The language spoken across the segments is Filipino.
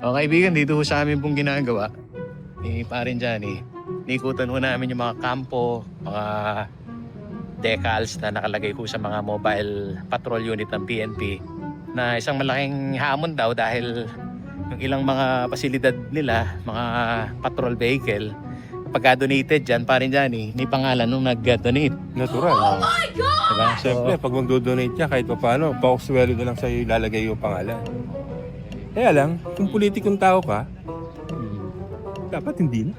O kaibigan, dito ho sa amin pong ginagawa ni Parin Johnny, niikutan ho namin yung mga kampo, mga decals na nakalagay ho sa mga mobile patrol unit ng PNP na isang malaking hamon daw dahil yung ilang mga pasilidad nila, mga patrol vehicle, pagka donated dyan, Parin Johnny, may pangalan nung nag-donate. Natural. Oh my God! Diba? So, Siyempre, pag magdo-donate ka, kahit pa paano, pauswelo na lang sa'yo ilalagay yung pangalan. Kaya lang, kung politikong tao ka, dapat hindi na.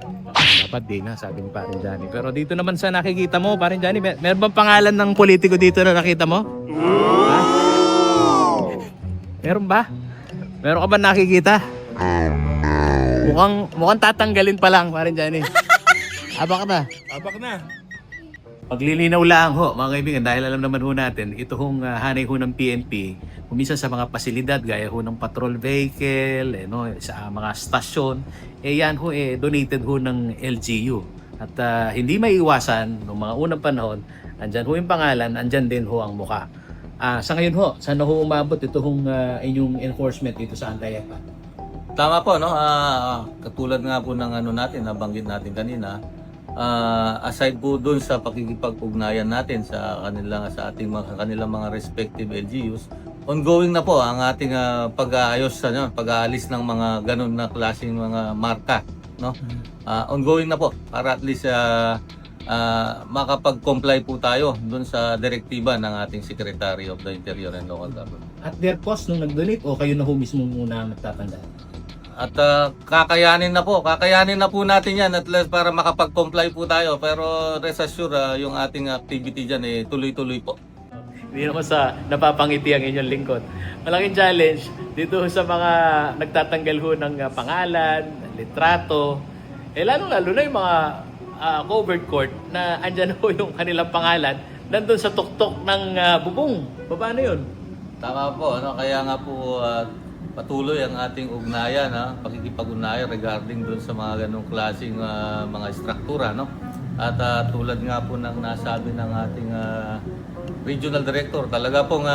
dapat din na, sabi ni Parin Johnny. Pero dito naman sa nakikita mo, Parin Johnny, meron bang pangalan ng politiko dito na nakita mo? Ha? Meron ba? Meron ka ba nakikita? Mukhang tatanggalin pa lang, Parin Johnny. Abak na. Abak na. Paglilinaw lang ho, mga kaibigan, dahil alam naman ho natin, ito hong hanay ho ng PNP, kumisa sa mga pasilidad, gaya ho ng patrol vehicle, sa mga stasyon, yan ho, donated ho ng LGU. At hindi maiiwasan, noong mga unang panahon, andyan ho yung pangalan, andyan din ho ang mukha. Sa ngayon ho, saan ho umabot ito hong inyong enforcement dito sa Antayepa? Tama po, no? Katulad nga po ng natin, nabanggit natin kanina, aside po dun sa pakikipag-ugnayan natin sa kanilang mga respective LGUs, ongoing na po ang ating pag-aayos, pag-aalis ng mga ganun na klaseng mga marka, no? Ongoing na po para at least makapag-comply po tayo dun sa direktiba ng ating Secretary of the Interior and Local Government. At their cost nung nag-donate o kayo na ho mismo muna ang nagtatanda? At kakayanin na po natin yan at least para makapag-comply po tayo. Pero rest assured, yung ating activity dyan tuloy-tuloy po. Hindi naman sa napapangiti ang inyong lingkod. Malaking challenge dito sa mga nagtatanggal ho ng pangalan, litrato, lalo na yung mga covered court na andyan ho yung kanilang pangalan nandun sa tuktok ng bubong. Paano yun? Tama po, kaya nga po patuloy ang ating ugnayan, pakikipag-ugnayan regarding dun sa mga ganong klaseng mga struktura, no? At tulad nga po ng nasabi ng ating regional director, talaga pong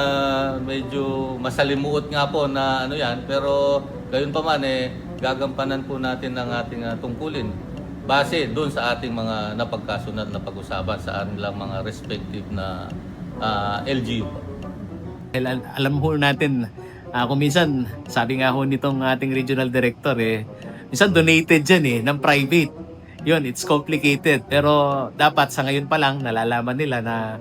medyo masalimuot nga po na yan, pero gayon pa man gagampanan po natin ang ating tungkulin base doon sa ating mga napagkasunod na pag-usapan sa anilang mga respective na LGU. Alam ho natin, kung minsan, sabi nga ho nitong ating regional director, minsan donated dyan ng private. Yun, it's complicated. Pero dapat sa ngayon pa lang, nalalaman nila na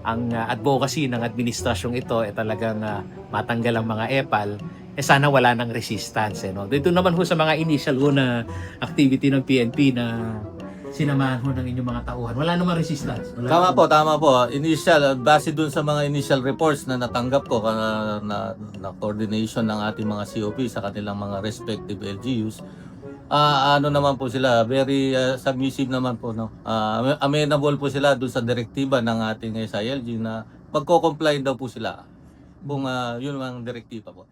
ang advocacy ng administrasyong ito talagang matanggal ang mga EPAL, sana wala ng resistance. Dito naman ho sa mga initial ho na activity ng PNP na sinamahan ho ng inyong mga tauhan, wala namang resistance. Tama po. Initial, base dun sa mga initial reports na natanggap ko na coordination ng ating mga COP sa kanilang mga respective LGUs, naman po sila, very submissive naman po, no? Amenable po sila dun sa direktiba ng ating SILG na magko-comply daw po sila kung yun ang direktiba po.